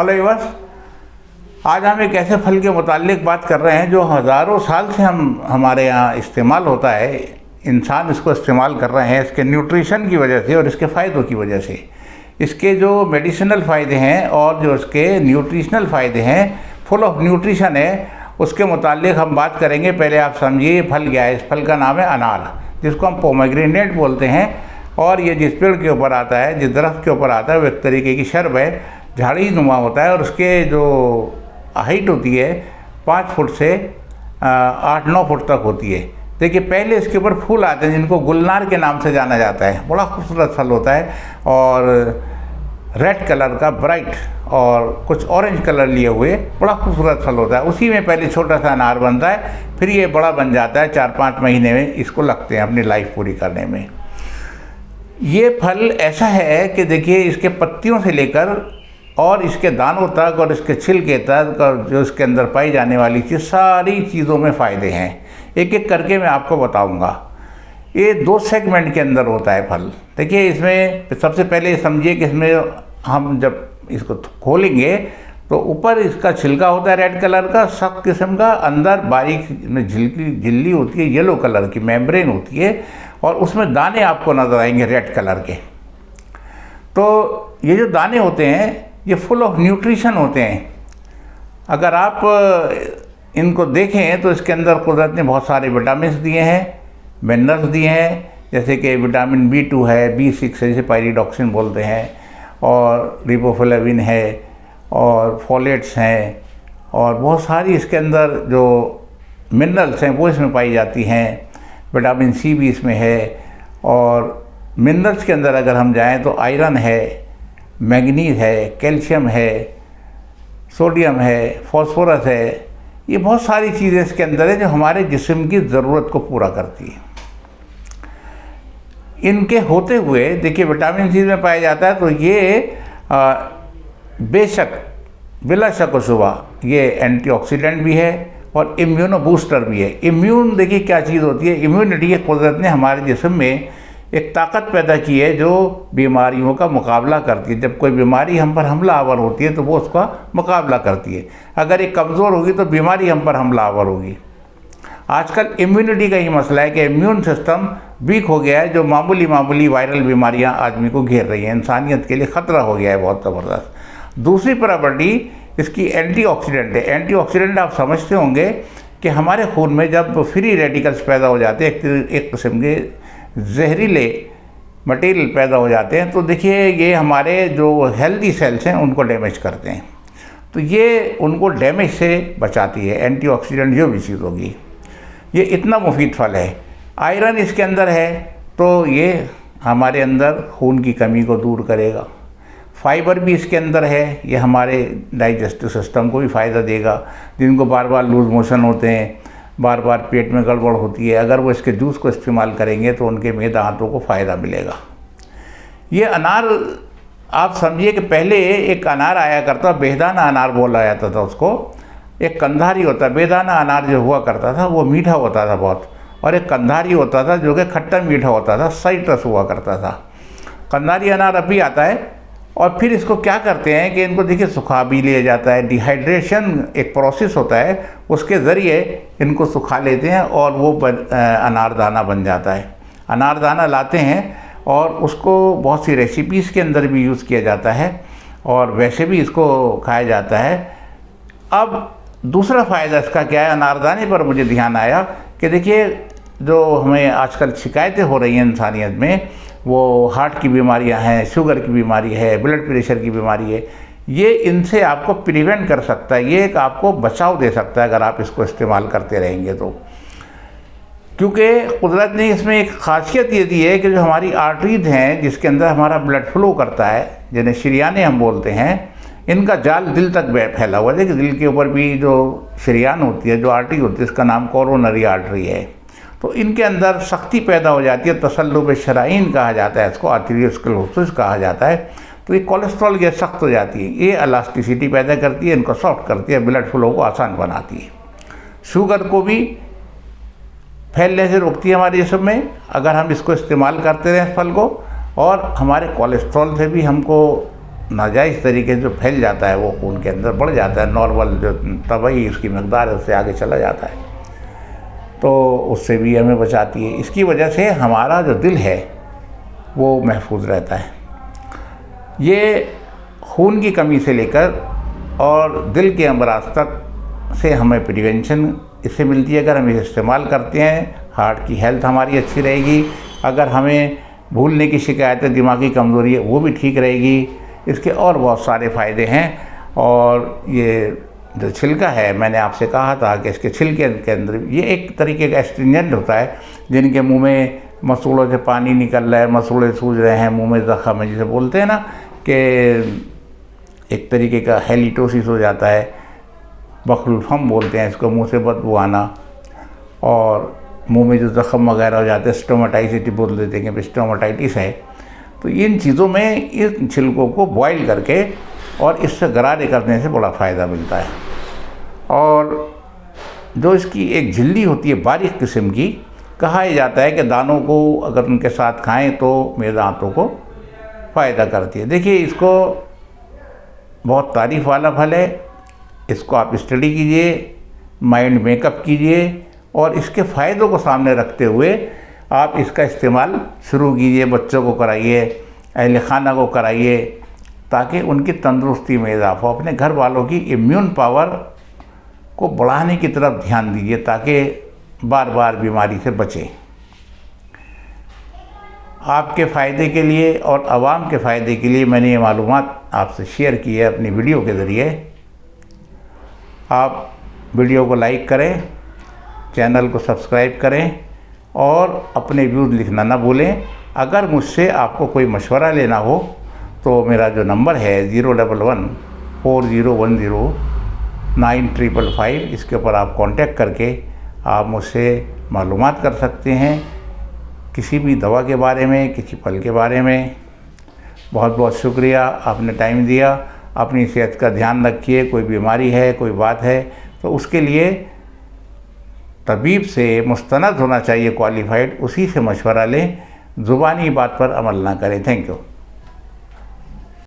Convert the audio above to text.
Hello viewers, आज हम एक ऐसे फल के मुताल्लिक बात कर रहे हैं जो हज़ारों साल से हमारे यहाँ इस्तेमाल होता है। इंसान इसको इस्तेमाल कर रहे हैं इसके न्यूट्रिशन की वजह से और इसके फ़ायदों की वजह से। इसके जो मेडिसिनल फ़ायदे हैं और जो इसके न्यूट्रिशनल फ़ायदे हैं, फुल ऑफ न्यूट्रिशन है, उसके मुताल्लिक हम बात करेंगे। पहले आप समझिए ये फल क्या है। इस फल का नाम है अनार, जिसको हम पोमेग्रेनेट बोलते हैं। और ये जिस पेड़ के ऊपर आता है, जिस दरख्त के ऊपर आता है, वो एक तरीके की शर्ब है, झाड़ी नुमा होता है और उसके जो हाइट होती है 5 फुट से 8-9 फुट तक होती है। देखिए, पहले इसके ऊपर फूल आते हैं जिनको गुलनार के नाम से जाना जाता है। बड़ा खूबसूरत फल होता है और रेड कलर का ब्राइट और कुछ ऑरेंज कलर लिए हुए बड़ा खूबसूरत फल होता है। उसी में पहले छोटा सा अनार बनता है, फिर ये बड़ा बन जाता है। 4-5 महीने में इसको लगते हैं अपनी लाइफ पूरी करने में। ये फल ऐसा है कि देखिए, इसके पत्तियों से लेकर और इसके दानों तक और इसके छिलके तक और जो इसके अंदर पाई जाने वाली चीज़, सारी चीज़ों में फ़ायदे हैं। एक एक करके मैं आपको बताऊंगा। ये 2 सेगमेंट के अंदर होता है फल। देखिए, इसमें सबसे पहले समझिए कि इसमें हम जब इसको खोलेंगे तो ऊपर इसका छिलका होता है रेड कलर का, सख्त किस्म का। अंदर बारीक में झिल्ली होती है, येलो कलर की मेम्ब्रेन होती है और उसमें दाने आपको नज़र आएंगे रेड कलर के। तो ये जो दाने होते हैं ये फुल ऑफ न्यूट्रिशन होते हैं। अगर आप इनको देखें तो इसके अंदर कुदरत ने बहुत सारे विटामिन दिए हैं, मिनरल्स दिए हैं, जैसे कि विटामिन B2 है, B6 है, जिसे पायरिडॉक्सिन बोलते हैं, और रिबोफ्लेविन है और फॉलेट्स हैं, और बहुत सारी इसके अंदर जो मिनरल्स हैं वो इसमें पाई जाती हैं। विटामिन C भी इसमें है। और मिनरल्स के अंदर अगर हम जाएं तो आयरन है, मैग्नीज है, कैल्शियम है, सोडियम है, फास्फोरस है। ये बहुत सारी चीज़ें इसके अंदर है जो हमारे जिस्म की ज़रूरत को पूरा करती है। इनके होते हुए देखिए, विटामिन C में पाया जाता है, तो ये बेशक बिला शक व शुबा ये एंटीऑक्सीडेंट भी है और इम्यूनो बूस्टर भी है। इम्यून देखिए क्या चीज़ होती है। इम्यूनिटी कुदरत ने हमारे जिस्म में एक ताकत पैदा की है जो बीमारियों का मुकाबला करती है। जब कोई बीमारी हम पर हमलावर होती है तो वो उसका मुकाबला करती है। अगर ये कमज़ोर होगी तो बीमारी हम पर हमलावर होगी। आजकल इम्यूनिटी का ही मसला है कि इम्यून सिस्टम वीक हो गया है, जो मामूली वायरल बीमारियां आदमी को घेर रही हैं। इंसानियत के लिए ख़तरा हो गया है बहुत ज़बरदस्त। दूसरी प्रॉपर्टी इसकी एंटीऑक्सीडेंट है। एंटीऑक्सीडेंट आप समझते होंगे कि हमारे खून में जब फ्री रेडिकल्स पैदा हो जाते हैं, एक किस्म के जहरीले मटेरियल पैदा हो जाते हैं, तो देखिए ये हमारे जो हेल्दी सेल्स हैं उनको डैमेज करते हैं। तो ये उनको डैमेज से बचाती है एंटीऑक्सीडेंट जो भी चीज़ होगी। ये इतना मुफीद फल है। आयरन इसके अंदर है तो ये हमारे अंदर खून की कमी को दूर करेगा। फाइबर भी इसके अंदर है, ये हमारे डाइजेस्टिव सिस्टम को भी फ़ायदा देगा। जिनको बार बार लूज मोशन होते हैं, बार बार पेट में गड़बड़ होती है, अगर वो इसके जूस को इस्तेमाल करेंगे तो उनके मैदा हाथों को फ़ायदा मिलेगा। ये अनार आप समझिए कि पहले एक अनार आया करता, बेदाना अनार बोला जाता था उसको। एक कंधारी होता, बेदाना अनार जो हुआ करता था वो मीठा होता था बहुत, और एक कंधारी होता था जो कि खट्टा मीठा होता था, साइट्रस हुआ करता था। कंधारी अनार अब भी आता है। और फिर इसको क्या करते हैं कि इनको देखिए सुखा भी लिया जाता है। डिहाइड्रेशन एक प्रोसेस होता है, उसके ज़रिए इनको सुखा लेते हैं और वो अनारदाना बन जाता है। अनारदाना लाते हैं और उसको बहुत सी रेसिपीज़ के अंदर भी यूज़ किया जाता है और वैसे भी इसको खाया जाता है। अब दूसरा फ़ायदा इसका क्या है, अनारदाने पर मुझे ध्यान आया कि देखिए, जो हमें आजकल शिकायतें हो रही हैं इंसानियत में, वो हार्ट की बीमारियां हैं, शुगर की बीमारी है, ब्लड प्रेशर की बीमारी है, ये इनसे आपको प्रिवेंट कर सकता है। ये एक आपको बचाव दे सकता है अगर आप इसको इस्तेमाल करते रहेंगे तो। क्योंकि कुदरत ने इसमें एक ख़ासियत ये दी है कि जो हमारी आर्टरीज हैं, जिसके अंदर हमारा ब्लड फ्लो करता है, जिन्हें शरियाने हम बोलते हैं, इनका जाल दिल तक फैला हुआ है। कि दिल के ऊपर भी जो शरियान होती है, जो आर्टरी होती है, इसका नाम कोरोनरी आर्टरी है। तो इनके अंदर सख्ती पैदा हो जाती है, तसल्लुब शराइन कहा जाता है इसको, आर्थरीरोस्क्लेरोसिस कहा जाता है। तो ये कोलेस्ट्रॉल ये सख्त हो जाती है, ये इलास्टिसिटी पैदा करती है, इनको सॉफ्ट करती है, ब्लड फ्लो को आसान बनाती है। शुगर को भी फैलने से रोकती है हमारे जिस्म में अगर हम इसको इस्तेमाल करते रहें इस फल को। और हमारे कोलेस्ट्रॉल से भी हमको नाजायज़ तरीके से जो फैल जाता है वो खून के अंदर बढ़ जाता है, नॉर्मल जो तबई उसकी मकदार है उससे आगे चला जाता है, तो उससे भी हमें बचाती है। इसकी वजह से हमारा जो दिल है वो महफूज रहता है। ये खून की कमी से लेकर और दिल के अमराज तक से हमें प्रिवेंशन इससे मिलती है। अगर हम इसे इस्तेमाल करते हैं, हार्ट की हेल्थ हमारी अच्छी रहेगी। अगर हमें भूलने की शिकायतें, दिमागी कमज़ोरी है, वो भी ठीक रहेगी। इसके और बहुत सारे फ़ायदे हैं। और ये जो छिलका है, मैंने आपसे कहा था कि इसके छिलके के अंदर ये एक तरीके का एस्ट्रिंजेंट होता है। जिनके मुंह में मसूड़ों से पानी निकल रहा है, मसूड़े सूज रहे हैं, मुंह में ज़ख़म है, जिसे बोलते हैं ना कि एक तरीके का हेलिटोसिस हो जाता है, बखलूफ हम बोलते हैं इसको, मुंह से बदबू आना, और मुंह में जो ज़ख़म वगैरह हो जाते हैं, स्टोमाटाइटिस बोल देते हैं कि स्टोमाटाइटिस है। तो इन चीज़ों में इन छिलकों को बॉयल करके और इससे गरारे करने से बड़ा फ़ायदा मिलता है। और जो इसकी एक झिल्ली होती है बारीक किस्म की, कहा जाता है कि दानों को अगर उनके साथ खाएं तो मेरे दांतों को फ़ायदा करती है। देखिए, इसको बहुत तारीफ़ वाला फल है। इसको आप स्टडी कीजिए, माइंड मेकअप कीजिए और इसके फ़ायदों को सामने रखते हुए आप इसका इस्तेमाल शुरू कीजिए। बच्चों को कराइए, अहल खाना को कराइए, ताकि उनकी तंदुरुस्ती में इजाफा हो। अपने घर वालों की इम्यून पावर को बढ़ाने की तरफ ध्यान दीजिए ताकि बार बार बीमारी से बचें। आपके फ़ायदे के लिए और आवाम के फ़ायदे के लिए मैंने ये मालूमात आपसे शेयर की है अपनी वीडियो के ज़रिए। आप वीडियो को लाइक करें, चैनल को सब्सक्राइब करें और अपने व्यूज़ लिखना ना भूलें। अगर मुझसे आपको कोई मशवरा लेना हो तो मेरा जो नंबर है 011-4010-9555, इसके ऊपर आप कांटेक्ट करके आप मुझसे मालूमात कर सकते हैं किसी भी दवा के बारे में, किसी फल के बारे में। बहुत बहुत शुक्रिया, आपने टाइम दिया। अपनी सेहत का ध्यान रखिए। कोई बीमारी है, कोई बात है तो उसके लिए तबीब से मुस्तनद होना चाहिए, क्वालिफाइड, उसी से मशवरा लें। ज़ुबानी बात पर अमल ना करें। Thank you.